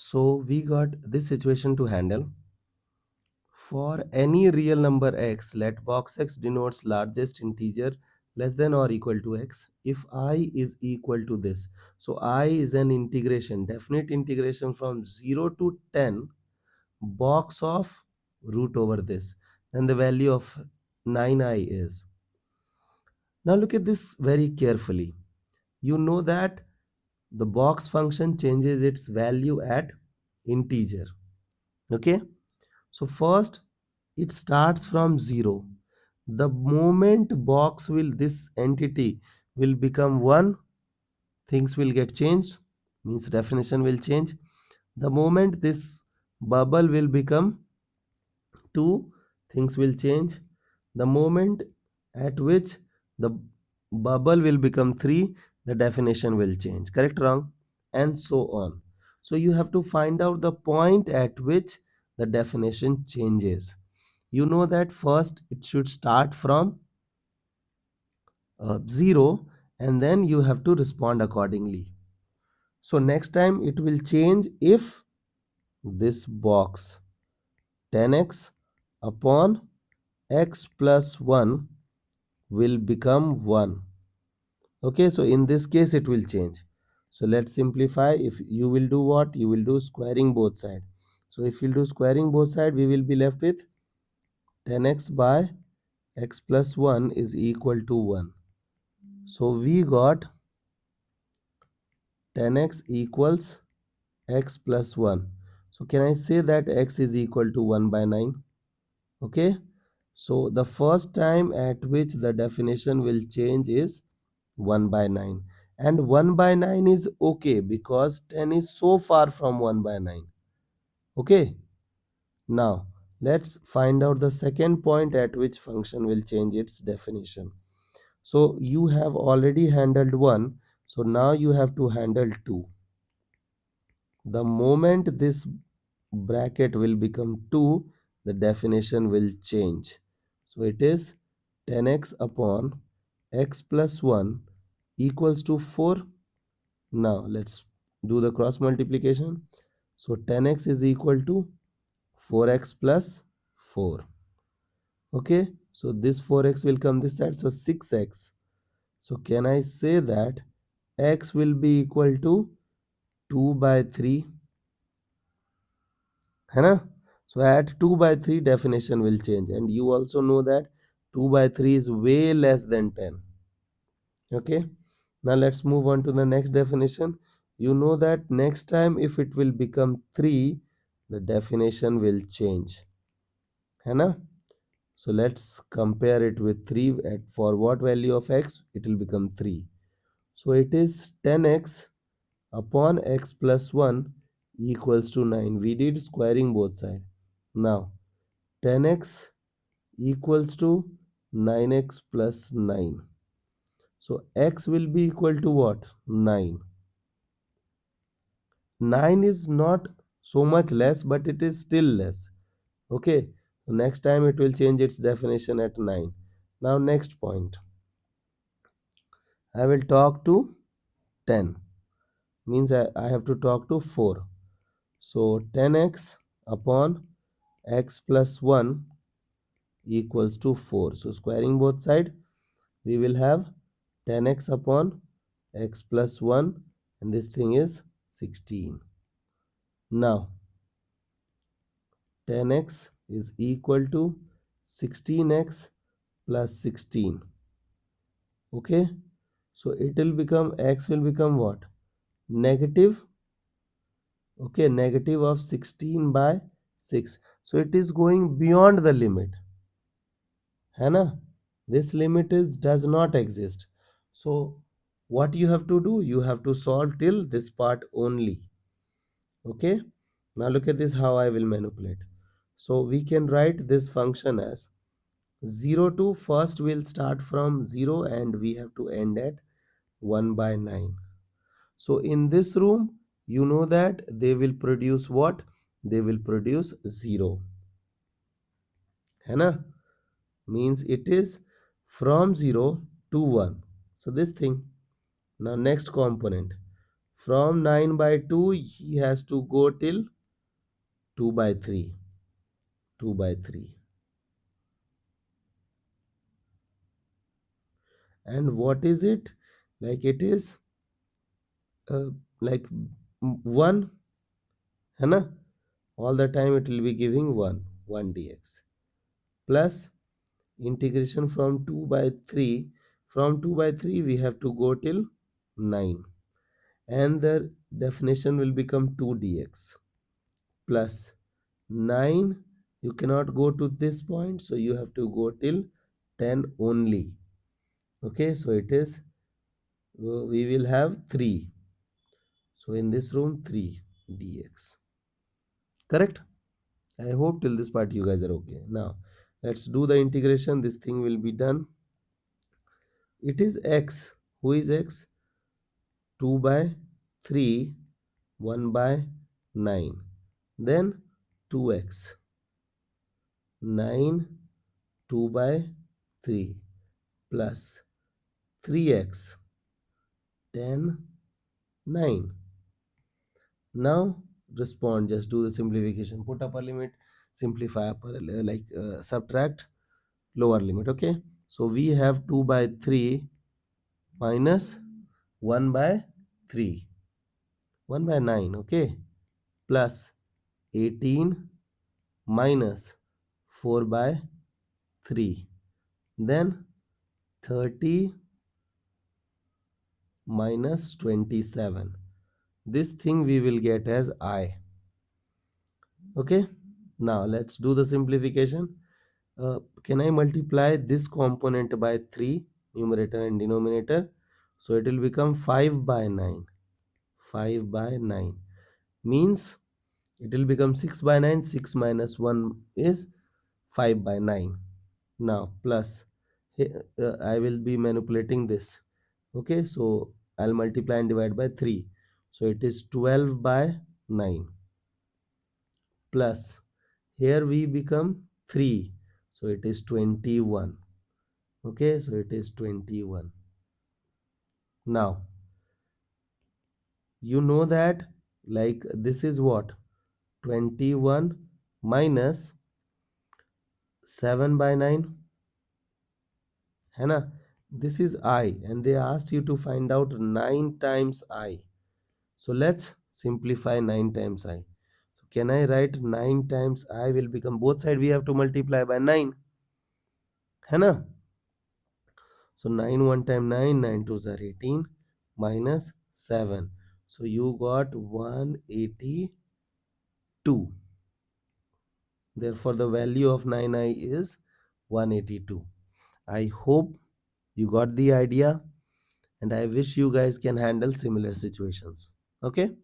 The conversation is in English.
So we got this situation to handle. For any real number x, let box x denotes largest integer less than or equal to x if I is equal to this. So I is an integration, definite integration from 0 to 10 box of root over this. Then the value of 9i is. Now look at this very carefully. You know that the box function changes its value at integer. Okay. So first it starts from 0. The moment box will, this entity will become 1, things will get changed, means definition will change. The moment this bubble will become 2, things will change. The moment at which the bubble will become 3, the definition will change. Correct, wrong? And so on. So you have to find out the point at which the definition changes. You know that first it should start from 0, and then you have to respond accordingly. So next time it will change if this box 10x upon x plus 1 will become 1. Okay, so in this case it will change. So let's simplify. If you will do what? You will do squaring both sides. So if you do squaring both sides, we will be left with 10x by x plus 1 is equal to 1. So we got 10x equals x plus 1. So can I say that x is equal to 1 by 9? Okay. So the first time at which the definition will change is 1 by 9. And 1 by 9 is okay because 10 is so far from 1 by 9. Okay. Now let's find out the second point at which function will change its definition. So you have already handled 1. So now you have to handle 2. The moment this bracket will become 2, the definition will change. So it is 10x upon x plus 1 equals to 4. Now let's do the cross multiplication. So 10x is equal to 4x plus 4. Okay, so this 4x will come this side, so 6x. So can I say that x will be equal to 2 by 3? है ना? So at 2 by 3 definition will change, and you also know that 2 by 3 is way less than 10. Okay, now let's move on to the next definition. You know that next time if it will become 3, the definition will change, है ना? So let's compare it with 3. At for what value of x it will become 3. So it is 10x upon x plus 1 equals to 9. We did squaring both sides. Now 10x equals to 9x plus 9. So x will be equal to what? 9. 9 is not so much less, but it is still less. Okay, so next time it will change its definition at 9. Now next point, I will talk to 10, means I have to talk to 4. So 10x upon x plus 1 equals to 4. So squaring both sides, we will have 10x upon x plus 1, and this thing is 16. Now 10x is equal to 16x plus 16. Okay, so it will become, x will become what? Negative. Okay, negative of 16 by 6. So it is going beyond the limit, है ना? This limit is does not exist. So what you have to do? You have to solve till this part only. Okay, now look at this, how I will manipulate. So we can write this function as 0 to, first we'll start from 0 and we have to end at 1 by 9. So in this room, you know that they will produce what? They will produce 0. है ना? Means it is from 0 to 1. So this thing. Now next component. From 9 by 2, he has to go till 2 by 3. 2 by 3. And what is it? Like it is like 1, है ना? All the time it will be giving 1 dx. Plus integration from 2 by 3. From 2 by 3 we have to go till 9. And the definition will become 2 dx. Plus 9, you cannot go to this point, so you have to go till 10 only. Okay, so it is, we will have 3. So in this room 3 dx. Correct? I hope till this part you guys are okay. Now let's do the integration. This thing will be done. It is x. Who is x? 2 by 3, 1 by 9. Then 2x. 9, 2 by 3 plus 3x, 10, 9. Now respond, just do the simplification. Put upper limit, simplify upper, subtract lower limit. Okay, so we have 2 by 3 minus 1 by 3, 1 by 9. Okay, plus 18 minus 4 by 3, then 30 minus 27. This thing we will get as I. Okay, now let's do the simplification. Can I multiply this component by 3, numerator and denominator? So it will become 5 by 9. 5 by 9 means it will become 6 by 9. 6 minus 1 is 5 by 9. Now plus, I will be manipulating this. Okay, so I'll multiply and divide by 3. So it is 12 by 9 plus, here we become 3. So it is 21. Okay, so it is 21. Now, you know that like this is what? 21 minus 7 by 9. है ना? This is I, and they asked you to find out 9 times I. So let's simplify 9 times I. So can I write 9 times I will become, both side we have to multiply by 9. है ना? So 9 1 time 9, 9 2s are 18 minus 7. So you got 182. Therefore the value of 9i is 182. I hope you got the idea, and I wish you guys can handle similar situations. Okay?